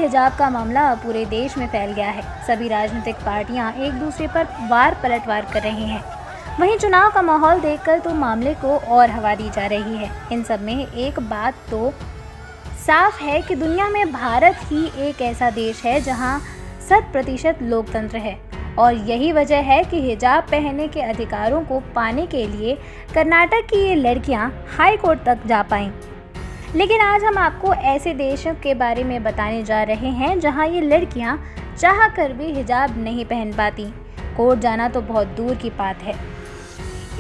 हिजाब का मामला पूरे देश में फैल गया है। सभी राजनीतिक पार्टियां एक दूसरे पर वार पलटवार कर रही हैं। वहीं चुनाव का माहौल देखकर तो मामले को और हवा दी जा रही है। इन सब में एक बात तो साफ है कि दुनिया में भारत ही एक ऐसा देश है जहां 100% लोकतंत्र है और यही वजह है कि हिजाब पहनने के अधिकारों को पाने के लिए कर्नाटक की ये लड़कियां हाई कोर्ट तक जा पाईं। लेकिन आज हम आपको ऐसे देशों के बारे में बताने जा रहे हैं जहां ये लड़कियां चाह कर भी हिजाब नहीं पहन पाती। कोर्ट जाना तो बहुत दूर की बात है।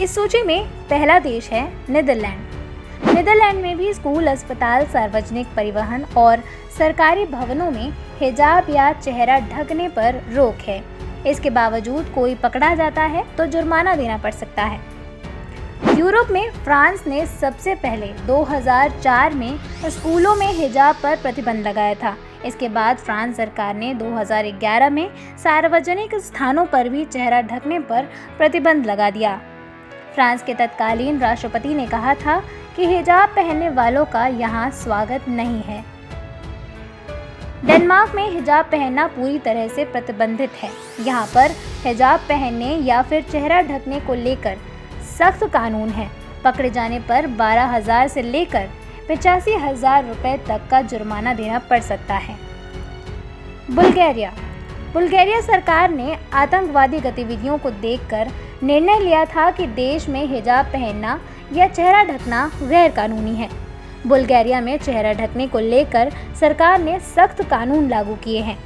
इस सूची में पहला देश है नीदरलैंड। नीदरलैंड में भी स्कूल, अस्पताल, सार्वजनिक परिवहन और सरकारी भवनों में हिजाब या चेहरा ढकने पर रोक है। इसके बावजूद कोई पकड़ा जाता है तो जुर्माना देना पड़ सकता है। यूरोप में फ्रांस ने सबसे पहले 2004 में स्कूलों में हिजाब पर प्रतिबंध लगाया था। इसके बाद फ्रांस सरकार ने 2011 में सार्वजनिक स्थानों पर भी चेहरा ढकने पर प्रतिबंध लगा दिया। फ्रांस के तत्कालीन राष्ट्रपति ने कहा था कि हिजाब पहनने वालों का यहाँ स्वागत नहीं है। डेनमार्क में हिजाब पहनना पूरी तरह से प्रतिबंधित है। यहाँ पर हिजाब पहनने या फिर चेहरा ढकने को लेकर सख्त कानून है। पकड़े जाने पर 12,000 से लेकर 85,000 रुपए तक का जुर्माना देना पड़ सकता है। बुल्गारिया सरकार ने आतंकवादी गतिविधियों को देखकर निर्णय लिया था कि देश में हिजाब पहनना या चेहरा ढकना गैर कानूनी है। बुल्गारिया में चेहरा ढकने को लेकर सरकार ने सख्त कानून लागू किए हैं।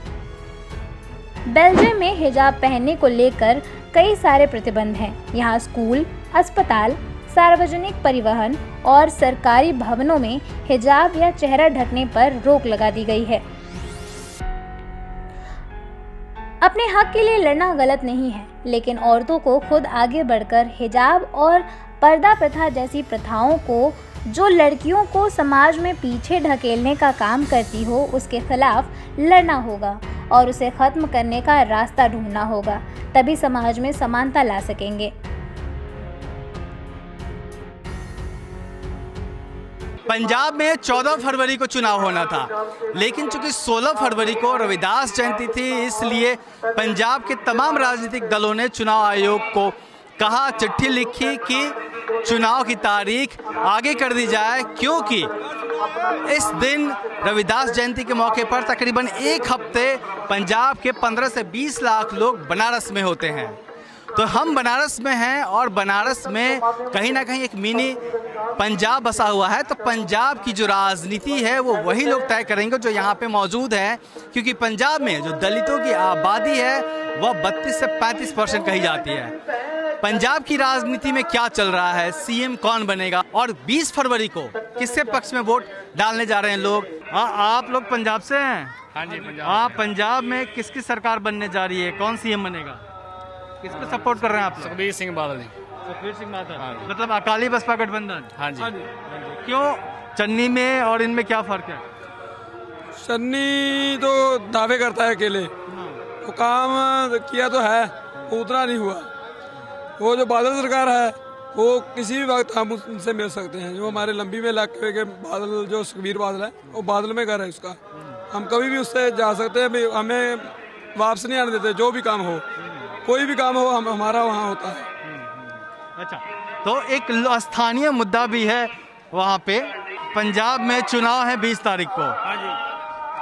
बेल्जियम में हिजाब पहनने को लेकर कई सारे प्रतिबंध हैं। यहाँ स्कूल, अस्पताल, सार्वजनिक परिवहन और सरकारी भवनों में हिजाब या चेहरा ढकने पर रोक लगा दी गई है। अपने हक के लिए लड़ना गलत नहीं है, लेकिन औरतों को खुद आगे बढ़कर हिजाब और पर्दा प्रथा जैसी प्रथाओं को जो लड़कियों को समाज में पीछे ढकेलने का काम करती हो, उसके खिलाफ लड़ना होगा और उसे खत्म करने का रास्ता ढूंढना होगा। तभी समाज में समानता ला सकेंगे। पंजाब में 14 फरवरी को चुनाव होना था, लेकिन चूंकि 16 फरवरी को रविदास जयंती थी, इसलिए पंजाब के तमाम राजनीतिक दलों ने चुनाव आयोग को कहा, चिट्ठी लिखी कि चुनाव की तारीख आगे कर दी जाए, क्योंकि इस दिन रविदास जयंती के मौके पर तकरीबन एक हफ्ते पंजाब के 15 से 20 लाख लोग बनारस में होते हैं। तो हम बनारस में हैं और बनारस में कहीं ना कहीं एक मिनी पंजाब बसा हुआ है। तो पंजाब की जो राजनीति है वो वही लोग तय करेंगे जो यहाँ पे मौजूद हैं, क्योंकि पंजाब में जो दलितों की आबादी है वह 32 से 35% कही जाती है। पंजाब की राजनीति में क्या चल रहा है, सीएम कौन बनेगा और 20 फरवरी को किसके पक्ष में वोट डालने जा रहे हैं लोग। आप लोग पंजाब से हैं? हाँ जी, पंजाब। पंजाब में किसकी सरकार बनने जा रही है, कौन सीएम बनेगा, किसको सपोर्ट कर रहे हैं आप? सुखबीर सिंह बादल। सुखबीर सिंह बादल, हाँ जी। मतलब अकाली बसपा गठबंधन। हाँ जी। क्यों चन्नी में और इनमें क्या फर्क है? चन्नी तो दावे करता है अकेले, वो काम किया तो है, वो उतना नहीं हुआ। वो जो बादल सरकार है वो किसी भी वक्त हम उनसे मिल सकते हैं। जो हमारे लंबी में इलाके के बादल, जो सुखबीर बादल है, वो बादल में घर है उसका, हम कभी भी उससे जा सकते हैं। हमें वापस नहीं आने देते, जो भी काम हो, कोई भी काम हो, हमारा वहाँ होता है। अच्छा, तो एक स्थानीय मुद्दा भी है वहाँ पे। पंजाब में चुनाव है 20 तारीख को।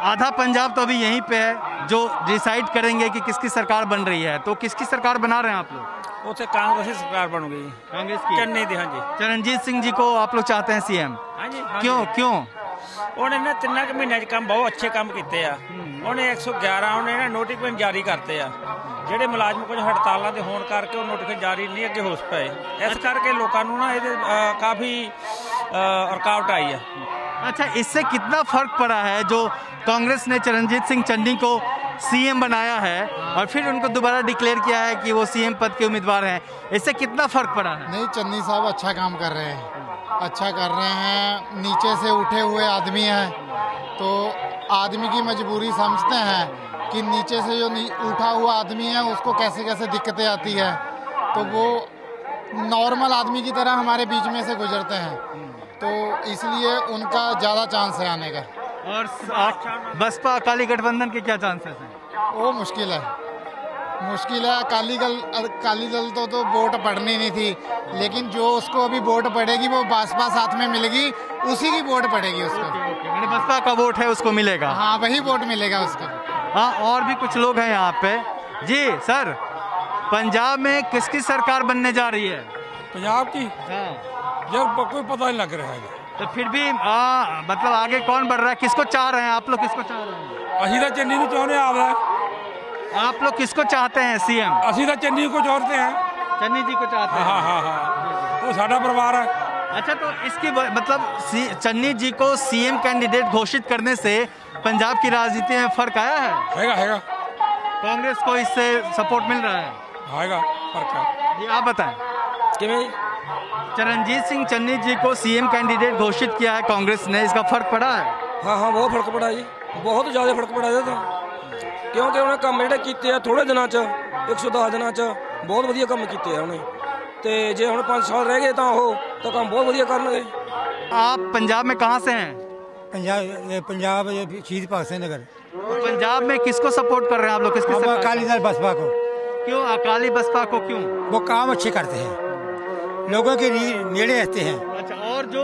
आधा पंजाब तो अभी यहीं पे है जो डिसाइड करेंगे कि किसकी सरकार बन रही है। तो किसकी सरकार बना रहे हैं आप लोग? उसे कांग्रेस की सरकार बन गई, कांग्रेस की। चन्नी थी। हाँ जी, चरणजीत सिंह जी को आप लोग चाहते हैं सीएम? हाँ जी। क्यों? उन्होंने 3 महीने काम बहुत अच्छे काम किए आ। उन्हें 111 उन्हें नोटिफिकेशन जारी करते आ। ਜਿਹੜੇ ਮੁਲਾਜ਼ਮ ਕੁਝ ਹੜਤਾਲਾਂ ਦੇ ਹੋਣ ਕਰਕੇ ਉਹ ਨੋਟੀਫਿਕੇਸ਼ਨ ਜਾਰੀ ਨਹੀਂ ਅੱਗੇ ਹੋ ਪਏ, ਇਸ ਕਰਕੇ ਲੋਕਾਂ ਨੂੰ ਨਾ ਇਹਦੇ ਕਾਫੀ रुकावट आई है। अच्छा, इससे कितना फर्क पड़ा है जो कांग्रेस ने चरणजीत सिंह चन्नी को सीएम बनाया है और फिर उनको दोबारा डिक्लेयर किया है कि वो सीएम पद के उम्मीदवार हैं, इससे कितना फर्क पड़ा है? नहीं, चन्नी साहब अच्छा काम कर रहे हैं, अच्छा कर रहे हैं। नीचे से उठे हुए आदमी हैं, तो आदमी की मजबूरी समझते हैं कि नीचे से जो उठा हुआ आदमी है उसको कैसे कैसे दिक्कतें आती है, तो वो नॉर्मल आदमी की तरह हमारे बीच में से गुजरते हैं, तो इसलिए उनका ज़्यादा चांस है आने का। और बसपा अकाली गठबंधन के क्या चांसेस हैं? वो मुश्किल है, मुश्किल है। अकाली दल तो वोट पड़नी नहीं थी, लेकिन जो उसको अभी वोट पड़ेगी वो बसपा साथ में मिलेगी, उसी की वोट पड़ेगी उसको। यानी बसपा का वोट है उसको मिलेगा। हाँ, वही वोट मिलेगा उसको। हाँ, और भी कुछ लोग हैं यहाँ पे। जी सर, पंजाब में किसकी सरकार बनने जा रही है? पंजाब की हाँ, यार कोई पता नहीं लग रहा है। तो फिर भी मतलब आगे कौन बढ़ रहा है? किसको चाह रहे हैं आप लोग? किसको चाह रहे हैं? ਅਸੀਂ ਤਾਂ ਚੰਨੀ ਨੂੰ ਚਾਹੁੰਦੇ ਆ। आप लोग किसको चाहते हैं सीएम? ਅਸੀਂ ਤਾਂ ਚੰਨੀ को चाहते हैं। चन्नी जी को चाहते हैं। हाँ वो साडा परिवार है। अच्छा, तो इसकी मतलब चन्नी जी को सीएम कैंडिडेट घोषित करने से पंजाब की राजनीति में फर्क आया है? हैगा कांग्रेस को इससे सपोर्ट मिल रहा है? हैगा फर्क है। जी आप बताएं। किवें चरणजीत सिंह चन्नी जी को सीएम कैंडिडेट घोषित किया है कांग्रेस ने, इसका फर्क पड़ा है? हाँ बहुत फर्क पड़ा जी, बहुत ज़्यादा फर्क पड़ा ਇਹਦੇ ਤੋਂ ਕਿਉਂਕਿ ਉਹਨੇ ਕੰਮ ਜਿਹੜੇ ਕੀਤੇ ਆ ਥੋੜੇ ਦਿਨਾਂ 'ਚ 110 ਦਿਨਾਂ 'ਚ ਬਹੁਤ ਵਧੀਆ ਕੰਮ ਕੀਤੇ ਆ ਉਹਨੇ ਤੇ ਜੇ ਹੁਣ 5 ਸਾਲ ਰਹਿ ਗਏ ਤਾਂ ਉਹ ਤਾਂ ਕੰਮ ਬਹੁਤ ਵਧੀਆ ਕਰਨਗੇ। आप पंजाब में कहाँ से हैं? पंजाब शहीद भगत सिंह नगर। तो पंजाब में किसको सपोर्ट कर रहे हैं आप लोग? किसकी अब सरकार? अकाली दल बसपा को। क्यों अकाली बसपा को क्यों? वो काम अच्छे करते हैं, लोगों के नेड़े रहते हैं। अच्छा, और जो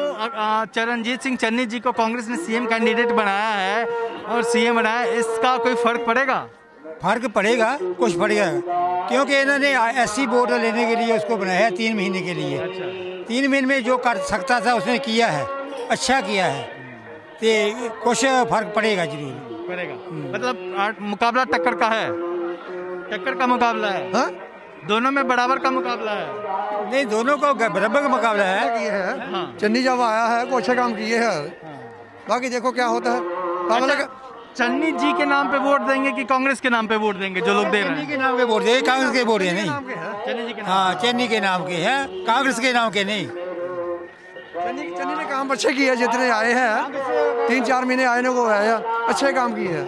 चरणजीत सिंह चन्नी जी को कांग्रेस ने सीएम कैंडिडेट बनाया है और सीएम बनाया है, इसका कोई फर्क पड़ेगा? फर्क पड़ेगा, कुछ पड़ेगा, क्योंकि इन्होंने एससी वोट लेने के लिए उसको बनाया है 3 महीने के लिए। 3 महीने में जो कर सकता था उसने किया है, अच्छा किया है, तो कुछ फर्क पड़ेगा जरूर पड़ेगा। मतलब मुकाबला टक्कर का है, टक्कर का मुकाबला है। हाँ? दोनों में बराबर का मुकाबला है? नहीं, दोनों को बराबर का मुकाबला है। हाँ। चन्नी जब आया है वो अच्छे काम किए हैं, बाकी देखो क्या होता है। चन्नी जी के नाम पे वोट देंगे कि कांग्रेस के नाम पे वोट देंगे जो लोग दे रहे चन्नी हैं? के नाम के वोट दे, कांग्रेस के वोट नहीं। चन्नी जी के नाम। हाँ, चन्नी के नाम के हैं, कांग्रेस के नाम के नहीं। चन्नी ने काम अच्छे किए, जितने आए हैं 3-4 महीने आए ने वो आए हैं, अच्छे काम किए हैं।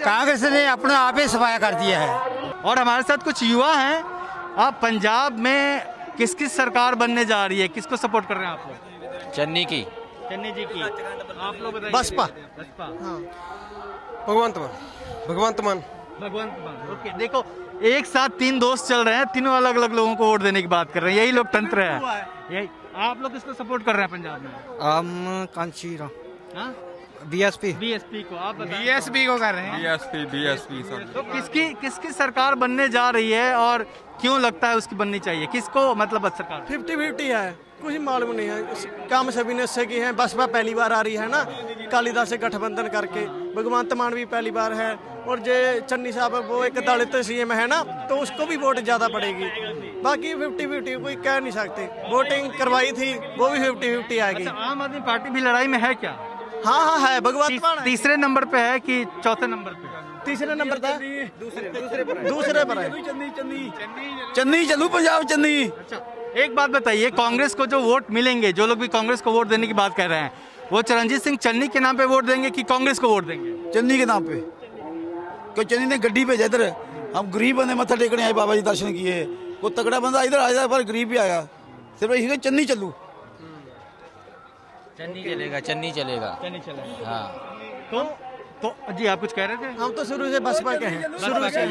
कांग्रेस ने अपना आप ही सफाया कर दिया है। और हमारे साथ कुछ युवा हैं। आप पंजाब में किसकी सरकार बनने जा रही है? किसको सपोर्ट कर रहे हैं आप लोग? चन्नी की चन्नी जी की। आप लोग बताइए। बसपा। बसपा। भगवंत मान। भगवंत मान। ओके, देखो एक साथ 3 दोस्त चल रहे हैं, तीनों अलग अलग लोगों को वोट देने की बात कर रहे हैं, यही लोग तंत्र है। यही आप लोग किसको सपोर्ट कर रहे हैं पंजाब में? हम कांची हाँ? बीएसपी को आप बताएं। बीएसपी को कर रहे हैं। बीएसपी सब। तो किसकी सरकार बनने जा रही है और क्यों लगता है उसकी बननी चाहिए? किसको मतलब सरकार? 50-50 है, कुछ मालूम नहीं है। काम सभी ने इससे की है। बसपा पहली बार आ रही है ना, कालीदास से गठबंधन करके। भगवंत मान भी पहली बार है, और जो चन्नी साहब वो एक दलित सीएम है ना, तो उसको भी वोट ज़्यादा पड़ेगी। बाकी 50-50 कोई कह नहीं सकते। वोटिंग करवाई थी, वो भी 50-50 आएगी। अच्छा, आम आदमी पार्टी भी लड़ाई में है क्या? हाँ है, भगवंत मान है। तीसरे नंबर पे है कि चौथे नंबर पे? तीसरे नंबर था, दूसरे पर है। चन्नी चलू पंजाब चन्नी। अच्छा, एक बात बताइए, कांग्रेस को जो वोट मिलेंगे, जो लोग भी कांग्रेस को वोट देने की बात कर रहे हैं, वो चरणजीत सिंह चन्नी के नाम पे वोट देंगे कि कांग्रेस को वोट देंगे? चन्नी के नाम पे, क्यों चन्नी ने गड्डी भेजा इधर। हम गरीब बंदे मत्था टेकने आए, बाबा जी दर्शन किए। कोई तगड़ा बंदा इधर आया पर गरीब भी आया, सिर्फ यही चन्नी चलू। चन्नी चलेगा, चन्नी चलेगा। चन्नी चलेगा। हाँ तो जी आप कुछ कह रहे थे? हम तो शुरू से बसपा के हैं, शुरू से।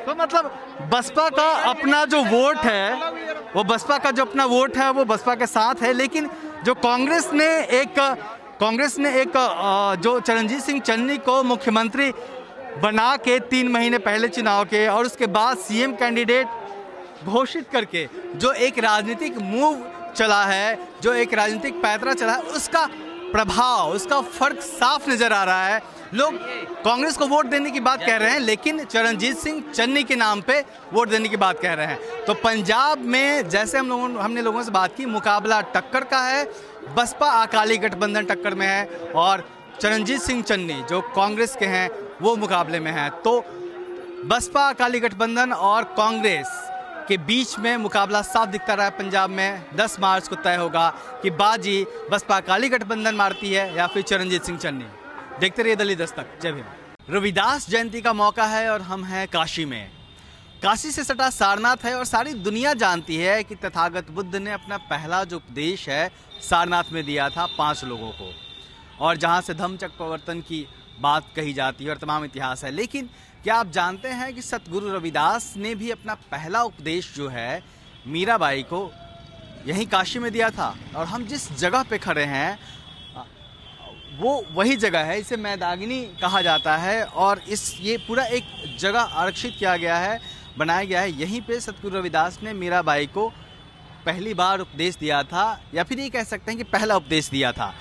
तो मतलब बसपा का अपना जो वोट है, वो बसपा का जो अपना वोट है वो बसपा के साथ है, लेकिन जो कांग्रेस ने एक जो चरणजीत सिंह चन्नी को मुख्यमंत्री बना के 3 महीने पहले चुनाव के और उसके बाद सीएम कैंडिडेट घोषित करके जो एक राजनीतिक मूव चला है, जो एक राजनीतिक पैतरा चला है, उसका प्रभाव, उसका फर्क साफ नजर आ रहा है। लोग कांग्रेस को वोट देने की बात कह रहे हैं, लेकिन चरणजीत सिंह चन्नी के नाम पे वोट देने की बात कह रहे हैं। तो पंजाब में जैसे हमने लोगों से बात की, मुकाबला टक्कर का है। बसपा अकाली गठबंधन टक्कर में है और चरणजीत सिंह चन्नी जो कांग्रेस के हैं वो मुकाबले में हैं। तो बसपा अकाली गठबंधन और कांग्रेस के बीच में मुकाबला साफ दिखता रहा है पंजाब में। 10 मार्च को तय होगा कि बाजी बसपा अकाली गठबंधन मारती है या फिर चरणजीत सिंह चन्नी। देखते रहिए दिल्ली दस्तक। जय भीम। रविदास जयंती का मौका है और हम हैं काशी में। काशी से सटा सारनाथ है और सारी दुनिया जानती है कि तथागत बुद्ध ने अपना पहला जो उपदेश है सारनाथ में दिया था 5 लोगों को, और जहाँ से धम्मचक्र प्रवर्तन की बात कही जाती है और तमाम इतिहास है। लेकिन क्या आप जानते हैं कि सतगुरु रविदास ने भी अपना पहला उपदेश जो है मीराबाई को यहीं काशी में दिया था। और हम जिस जगह पे खड़े हैं वो वही जगह है, इसे मैदागिनी कहा जाता है और ये पूरा एक जगह आरक्षित किया गया है, बनाया गया है। यहीं पे सतगुरु रविदास ने मीराबाई को पहली बार उपदेश दिया था, या फिर ये कह सकते हैं कि पहला उपदेश दिया था।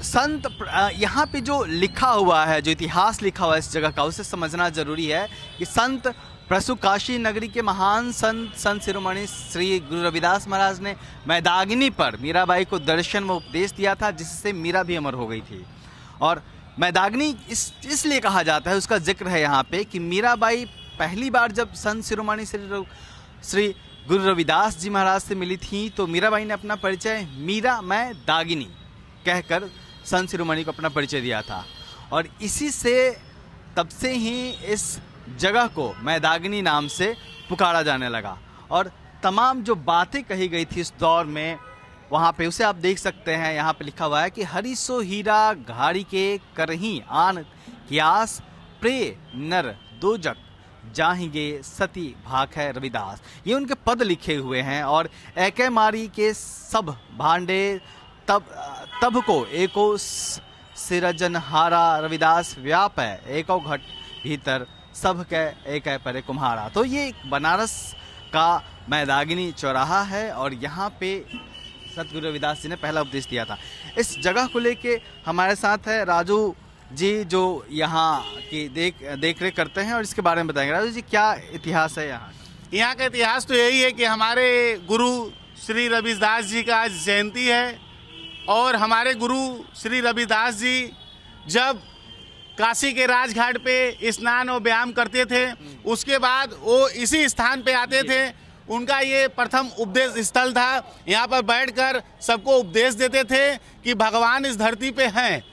संत यहाँ पे जो लिखा हुआ है, जो इतिहास लिखा हुआ है इस जगह का, उसे समझना जरूरी है कि संत प्रस्तुत काशी नगरी के महान संत शिरोमणि श्री गुरु रविदास महाराज ने मैदागिनी पर मीराबाई को दर्शन व उपदेश दिया था, जिससे मीरा भी अमर हो गई थी। और मैदागिनी इसलिए कहा जाता है, उसका जिक्र है यहाँ पे कि मीराबाई पहली बार जब संत शिरोमणि श्री गुरु रविदास जी महाराज से मिली थी तो मीराबाई ने अपना परिचय मीरा मैं दागिनी कहकर संत शिरोमणि को अपना परिचय दिया था। और इसी से तब से ही इस जगह को मैदागिनी नाम से पुकारा जाने लगा। और तमाम जो बातें कही गई थी इस दौर में वहाँ पे, उसे आप देख सकते हैं। यहाँ पे लिखा हुआ है कि हरिसो हीरा घाड़ी के करही आन कियास प्रे नर दोजक जाहिगे सती भाग है रविदास। ये उनके पद लिखे हुए हैं। और एके मारी के सब भांडे तब को एको सिरजनहारा रविदास व्याप है एको घट भीतर सब के एक है परे कुम्हारा। तो ये बनारस का मैदागिनी चौराहा है और यहाँ पे सतगुरु रविदास जी ने पहला उपदेश दिया था। इस जगह को लेके हमारे साथ है राजू जी, जो यहाँ की देख रेख करते हैं और इसके बारे में बताएंगे। राजू जी, क्या इतिहास है यहाँ? यहाँ का इतिहास तो यही है कि हमारे गुरु श्री रविदास जी का आज जयंती है और हमारे गुरु श्री रविदास जी जब काशी के राजघाट पे स्नान और व्यायाम करते थे, उसके बाद वो इसी स्थान पे आते थे। उनका ये प्रथम उपदेश स्थल था। यहाँ पर बैठकर सबको उपदेश देते थे कि भगवान इस धरती पे हैं।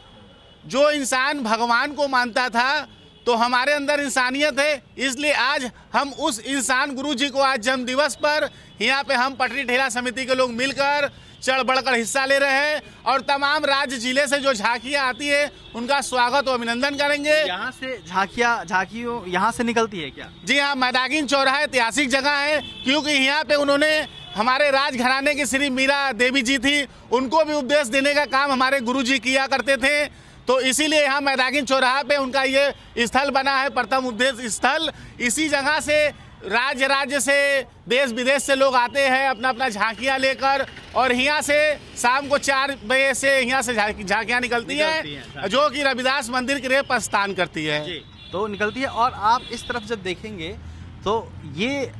जो इंसान भगवान को मानता था तो हमारे अंदर इंसानियत है, इसलिए आज हम उस इंसान गुरु जी को आज जन्म दिवस पर यहाँ पे हम पटरी ठेला समिति के लोग मिलकर चढ़ बढ़कर हिस्सा ले रहे हैं और तमाम राज्य जिले से जो झांकियाँ आती है उनका स्वागत और अभिनंदन करेंगे। यहाँ से झांकियों यहाँ से निकलती है क्या? जी हाँ, मैदागिन चौराहा ऐतिहासिक जगह है क्योंकि यहाँ पे उन्होंने हमारे राजघराने की श्री मीरा देवी जी थी, उनको भी उपदेश देने का काम हमारे गुरु जी किया करते थे। तो इसीलिए यहाँ मैदागिन चौराहा पे उनका ये स्थल बना है, प्रथम उपदेश स्थल। इसी जगह से राज्य से देश विदेश से लोग आते हैं अपना अपना झांकियाँ लेकर और यहाँ से शाम को 4 बजे से यहाँ से झांकियाँ निकलती हैं जो कि रविदास मंदिर के लिए प्रस्थान करती है। तो निकलती है। और आप इस तरफ जब देखेंगे तो ये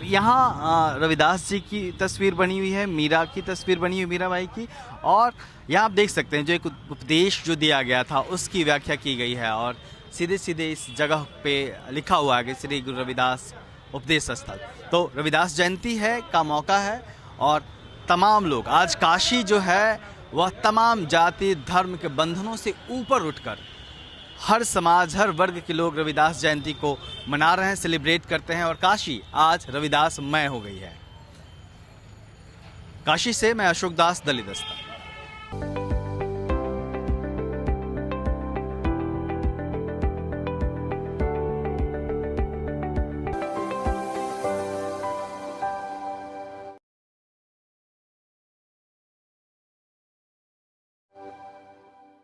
यहाँ रविदास जी की तस्वीर बनी हुई है, मीरा की तस्वीर बनी हुई, मीराबाई की। और यहाँ आप देख सकते हैं जो एक उपदेश जो दिया गया था उसकी व्याख्या की गई है और सीधे सीधे इस जगह पे लिखा हुआ है कि श्री गुरु रविदास उपदेश स्थल। तो रविदास जयंती है का मौका है और तमाम लोग आज काशी जो है वह तमाम जाति धर्म के बंधनों से ऊपर उठकर हर समाज हर वर्ग के लोग रविदास जयंती को मना रहे हैं, सेलिब्रेट करते हैं और काशी आज रविदासमय हो गई है। काशी से मैं अशोक दास, दलित दस्ता।